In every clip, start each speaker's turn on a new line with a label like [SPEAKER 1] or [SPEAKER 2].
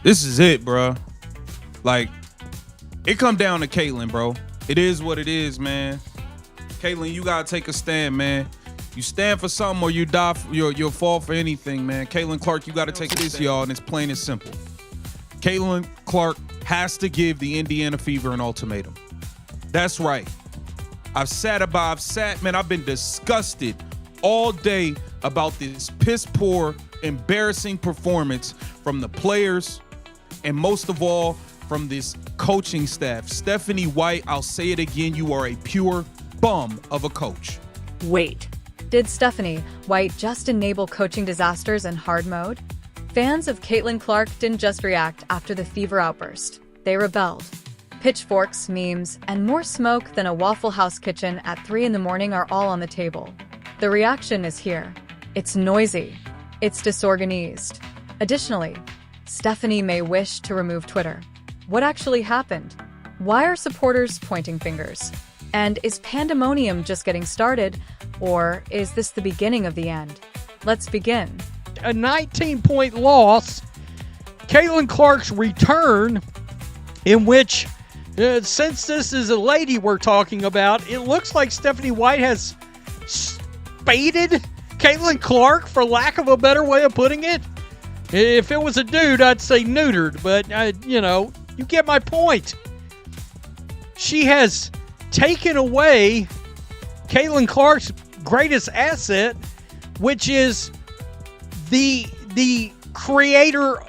[SPEAKER 1] This is it, bro. Like, it come down to Caitlin, bro. It is what it is, man. Caitlin, you gotta take a stand, man. You stand for something or you die. You'll fall for anything, man. Caitlin Clark, you gotta take this, y'all, and it's plain and simple. Caitlin Clark has to give the Indiana Fever an ultimatum. That's right. I've been disgusted all day about this piss poor, embarrassing performance from the players, and most of all, from this coaching staff. Stephanie White, I'll say it again, you are a pure bum of a coach.
[SPEAKER 2] Wait, did Stephanie White just enable coaching disasters in hard mode? Fans of Caitlin Clark didn't just react after the Fever outburst. They rebelled. Pitchforks, memes, and more smoke than a Waffle House kitchen at 3 in the morning are all on the table. The reaction is here. It's noisy. It's disorganized. Additionally, Stephanie may wish to remove Twitter. What actually happened? Why are supporters pointing fingers? And is pandemonium just getting started, or is this the beginning of the end? Let's begin.
[SPEAKER 3] A 19-point loss. Caitlin Clark's return, in which, since this is a lady we're talking about, it looks like Stephanie White has spaded Caitlin Clark, for lack of a better way of putting it. If it was a dude, I'd say neutered, but, you get my point. She has taken away Caitlin Clark's greatest asset, which is the creator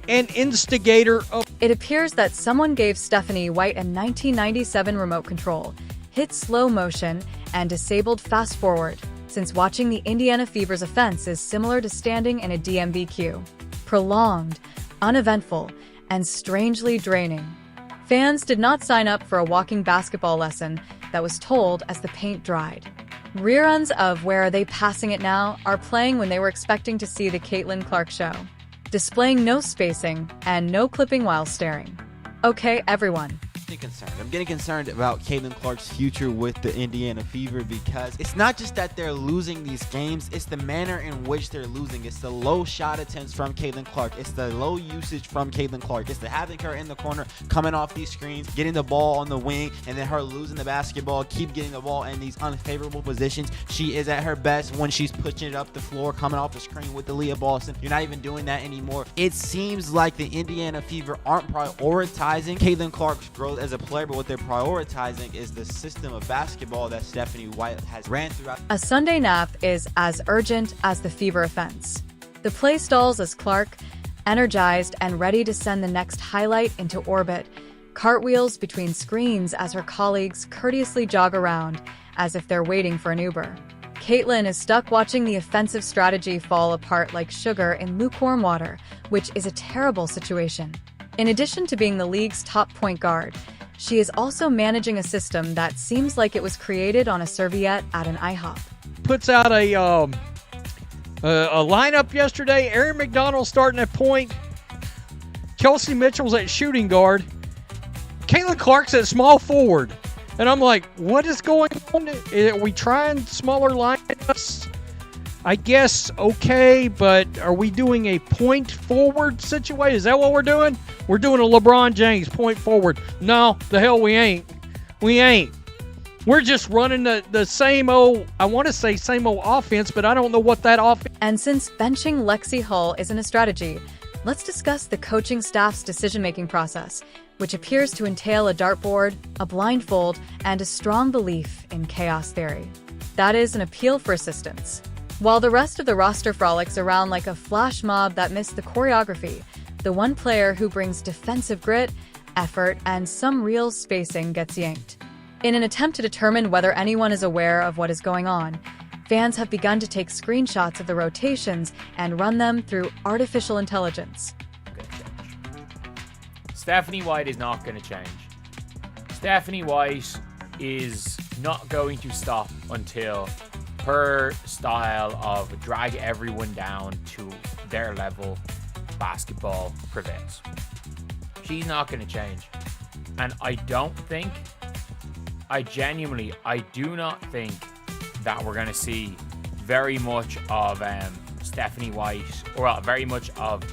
[SPEAKER 3] and instigator of...
[SPEAKER 2] It appears that someone gave Stephanie White a 1997 remote control, hit slow motion, and disabled fast forward, since watching the Indiana Fever's offense is similar to standing in a DMV queue. Prolonged, uneventful, and strangely draining. Fans did not sign up for a walking basketball lesson that was told as the paint dried. Reruns of Where Are They Passing It Now are playing when they were expecting to see the Caitlin Clark show, displaying no spacing and no clipping while staring. Okay, everyone.
[SPEAKER 4] I'm getting concerned about Caitlin Clark's future with the Indiana Fever, because it's not just that they're losing these games, it's the manner in which they're losing. It's the low shot attempts from Caitlin Clark. It's the low usage from Caitlin Clark. It's the having her in the corner, coming off these screens, getting the ball on the wing, and then her losing the basketball, keep getting the ball in these unfavorable positions. She is at her best when she's pushing it up the floor, coming off the screen with the Leah Boston. You're not even doing that anymore. It seems like the Indiana Fever aren't prioritizing Caitlin Clark's growth as a player, but what they're prioritizing is the system of basketball that Stephanie White has ran throughout.
[SPEAKER 2] A Sunday nap is as urgent as the Fever offense. The play stalls as Clark, energized and ready to send the next highlight into orbit, cartwheels between screens as her colleagues courteously jog around as if they're waiting for an Uber. Caitlin is stuck watching the offensive strategy fall apart like sugar in lukewarm water, which is a terrible situation. In addition to being the league's top point guard, she is also managing a system that seems like it was created on a serviette at an IHOP.
[SPEAKER 3] Puts out a lineup yesterday. Aaron McDonald starting at point. Kelsey Mitchell's at shooting guard. Caitlin Clark's at small forward. And I'm like, what is going on? Are we trying smaller lineups? I guess, okay, but are we doing a point forward situation? Is that what we're doing? We're doing a LeBron James point forward. No, the hell we ain't. We ain't. We're just running the same old, I want to say same old offense, but I don't know what that offense...
[SPEAKER 2] And since benching Lexi Hull isn't a strategy, let's discuss the coaching staff's decision-making process, which appears to entail a dartboard, a blindfold, and a strong belief in chaos theory. That is an appeal for assistance. While the rest of the roster frolics around like a flash mob that missed the choreography, the one player who brings defensive grit, effort, and some real spacing gets yanked. In an attempt to determine whether anyone is aware of what is going on, fans have begun to take screenshots of the rotations and run them through artificial intelligence.
[SPEAKER 5] Stephanie White is not going to change. Stephanie White is not going to stop until her style of drag everyone down to their level basketball prevails. She's not going to change. And I do not think that we're going to see very much of Stephanie White, or very much of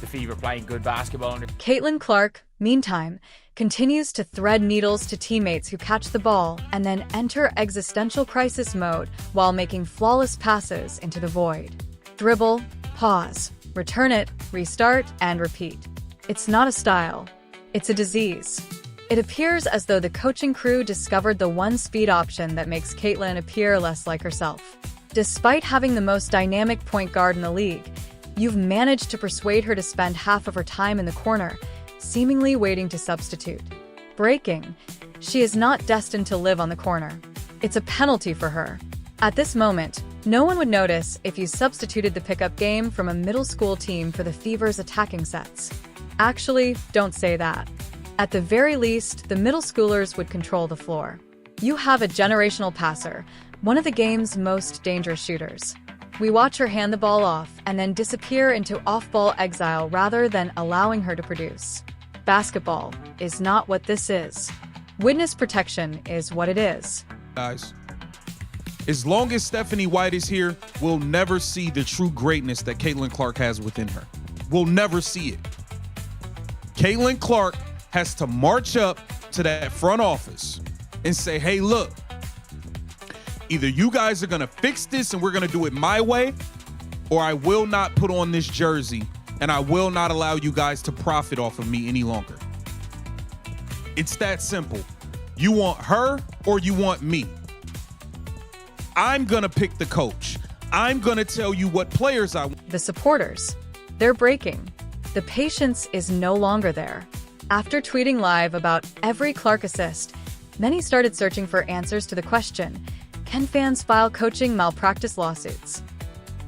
[SPEAKER 5] the Fever playing good basketball.
[SPEAKER 2] Caitlin Clark, meantime, continues to thread needles to teammates who catch the ball and then enter existential crisis mode while making flawless passes into the void. Dribble, pause, return it, restart, and repeat. It's not a style. It's a disease. It appears as though the coaching crew discovered the one speed option that makes Caitlin appear less like herself. Despite having the most dynamic point guard in the league, you've managed to persuade her to spend half of her time in the corner, seemingly waiting to substitute. Breaking. She is not destined to live on the corner. It's a penalty for her. At this moment, no one would notice if you substituted the pickup game from a middle school team for the Fever's attacking sets. Actually, don't say that. At the very least, the middle schoolers would control the floor. You have a generational passer, one of the game's most dangerous shooters. We watch her hand the ball off and then disappear into off-ball exile rather than allowing her to produce. Basketball is not what this is. Witness protection is what it is.
[SPEAKER 1] Guys, as long as Stephanie White is here, we'll never see the true greatness that Caitlin Clark has within her. We'll never see it. Caitlin Clark has to march up to that front office and say, hey, look, either you guys are going to fix this and we're going to do it my way, or I will not put on this jersey and I will not allow you guys to profit off of me any longer. It's that simple. You want her or you want me? I'm going to pick the coach. I'm going to tell you what players I want.
[SPEAKER 2] The supporters, they're breaking. The patience is no longer there. After tweeting live about every Clark assist, many started searching for answers to the question, can fans file coaching malpractice lawsuits?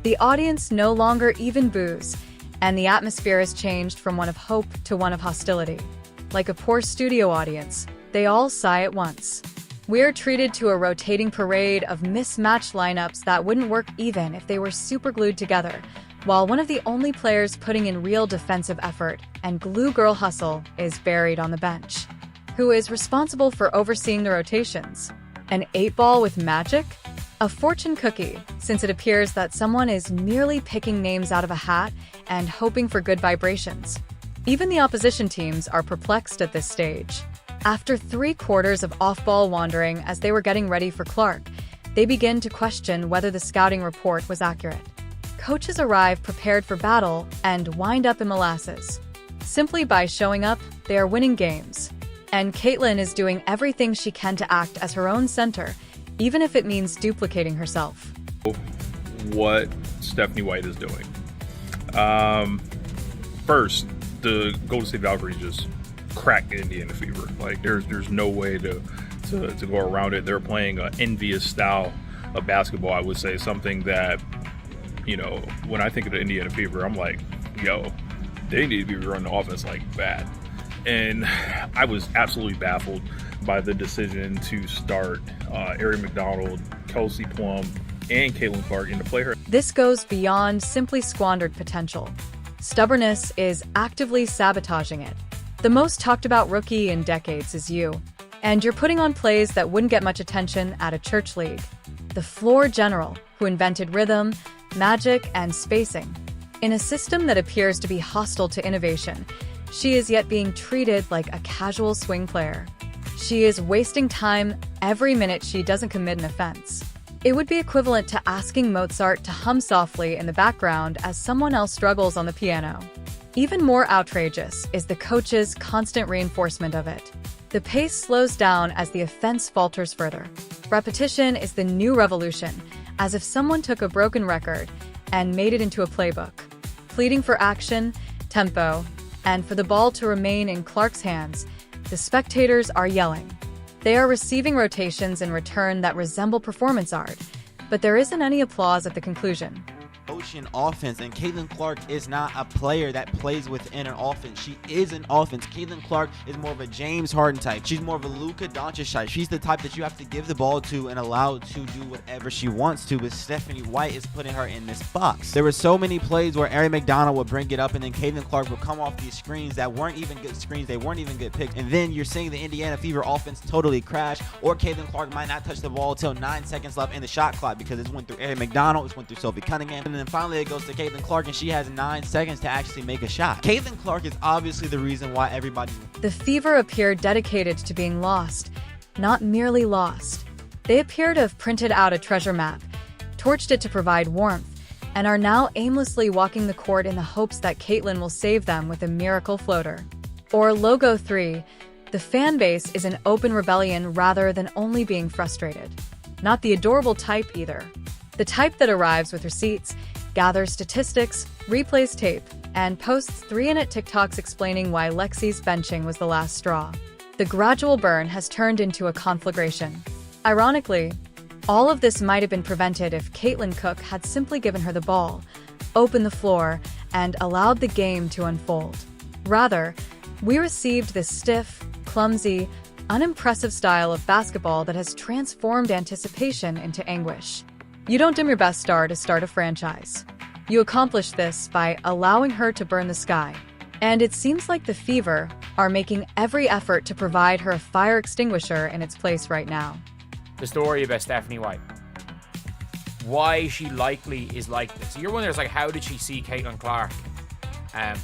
[SPEAKER 2] The audience no longer even boos, and the atmosphere has changed from one of hope to one of hostility. Like a poor studio audience, they all sigh at once. We're treated to a rotating parade of mismatched lineups that wouldn't work even if they were superglued together, while one of the only players putting in real defensive effort and glue girl hustle is buried on the bench. Who is responsible for overseeing the rotations? An 8-ball with magic? A fortune cookie, since it appears that someone is merely picking names out of a hat and hoping for good vibrations. Even the opposition teams are perplexed at this stage. After 3 quarters of off-ball wandering as they were getting ready for Clark, they begin to question whether the scouting report was accurate. Coaches arrive prepared for battle and wind up in molasses. Simply by showing up, they are winning games. And Caitlin is doing everything she can to act as her own center, even if it means duplicating herself.
[SPEAKER 6] What Stephanie White is doing. First, the Golden State Valkyries just cracked the Indiana Fever. Like there's no way to go around it. They're playing an envious style of basketball. I would say something that, you know, when I think of the Indiana Fever, I'm like, yo, they need to be running the offense like bad. And I was absolutely baffled by the decision to start Ari McDonald, Kelsey Plum, and Caitlin Clark in to play her.
[SPEAKER 2] This goes beyond simply squandered potential. Stubbornness is actively sabotaging it. The most talked about rookie in decades is you, and you're putting on plays that wouldn't get much attention at a church league. The floor general, who invented rhythm, magic, and spacing. In a system that appears to be hostile to innovation, she is yet being treated like a casual swing player. She is wasting time every minute she doesn't commit an offense. It would be equivalent to asking Mozart to hum softly in the background as someone else struggles on the piano. Even more outrageous is the coach's constant reinforcement of it. The pace slows down as the offense falters further. Repetition is the new revolution, as if someone took a broken record and made it into a playbook. Pleading for action, tempo, and for the ball to remain in Clark's hands, the spectators are yelling. They are receiving rotations in return that resemble performance art, but there isn't any applause at the conclusion.
[SPEAKER 4] Ocean offense, and Caitlin Clark is not a player that plays within an offense. She is an offense. Caitlin Clark is more of a James Harden type. She's more of a Luka Doncic type. She's the type that you have to give the ball to and allow to do whatever she wants to, but Stephanie White is putting her in this box. There were so many plays where Ari McDonald would bring it up and then Caitlin Clark would come off these screens that weren't even good screens. They weren't even good picks. And then you're seeing the Indiana Fever offense totally crash, or Caitlin Clark might not touch the ball until 9 seconds left in the shot clock because it went through Ari McDonald, it went through Sophie Cunningham, and then finally it goes to Caitlin Clark, and she has 9 seconds to actually make a shot. Caitlin Clark is obviously the reason why everybody...
[SPEAKER 2] The Fever appear dedicated to being lost, not merely lost. They appear to have printed out a treasure map, torched it to provide warmth, and are now aimlessly walking the court in the hopes that Caitlin will save them with a miracle floater. Or Logo 3, the fan base is in open rebellion rather than only being frustrated. Not the adorable type either. The type that arrives with receipts, gathers statistics, replays tape, and posts 3-minute TikToks explaining why Lexi's benching was the last straw. The gradual burn has turned into a conflagration. Ironically, all of this might have been prevented if Caitlin Cook had simply given her the ball, opened the floor, and allowed the game to unfold. Rather, we received this stiff, clumsy, unimpressive style of basketball that has transformed anticipation into anguish. You don't dim your best star to start a franchise. You accomplish this by allowing her to burn the sky. And it seems like the Fever are making every effort to provide her a fire extinguisher in its place right now.
[SPEAKER 5] The story about Stephanie White. Why she likely is like this. You're wondering, like, how did she see Caitlin Clark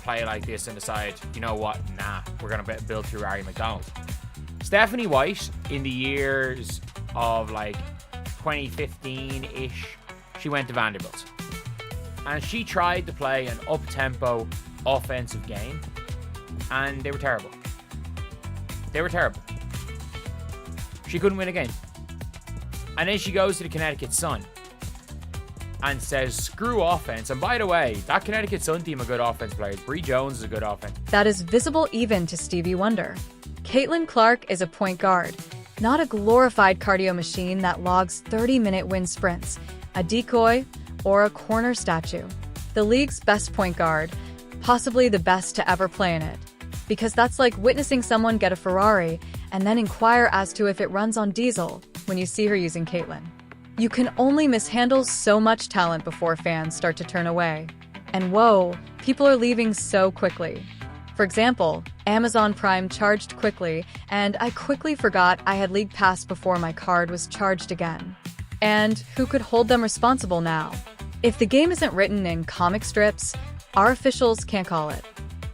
[SPEAKER 5] play like this and decide, you know what, nah, we're going to build through Ari McDonald. Stephanie White, in the years of like 2015-ish, she went to Vanderbilt. And she tried to play an up-tempo offensive game, and they were terrible. They were terrible. She couldn't win a game. And then she goes to the Connecticut Sun and says, screw offense. And by the way, that Connecticut Sun team are good offense players. Bree Jones is a good offense.
[SPEAKER 2] That is visible even to Stevie Wonder. Caitlin Clark is a point guard, not a glorified cardio machine that logs 30-minute wind sprints, a decoy, or a corner statue. The league's best point guard, possibly the best to ever play in it. Because that's like witnessing someone get a Ferrari and then inquire as to if it runs on diesel when you see her using Caitlin. You can only mishandle so much talent before fans start to turn away. And whoa, people are leaving so quickly. For example, Amazon Prime charged quickly, and I quickly forgot I had League Pass before my card was charged again. And who could hold them responsible now? If the game isn't written in comic strips, our officials can't call it.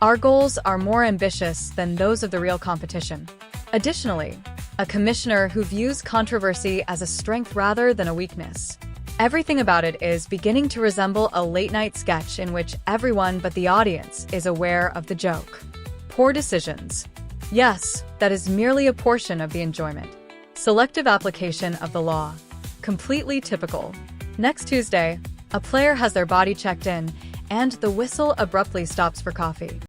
[SPEAKER 2] Our goals are more ambitious than those of the real competition. Additionally, a commissioner who views controversy as a strength rather than a weakness. Everything about it is beginning to resemble a late-night sketch in which everyone but the audience is aware of the joke. Poor decisions. Yes, that is merely a portion of the enjoyment. Selective application of the law. Completely typical. Next Tuesday, a player has their body checked in, and the whistle abruptly stops for coffee.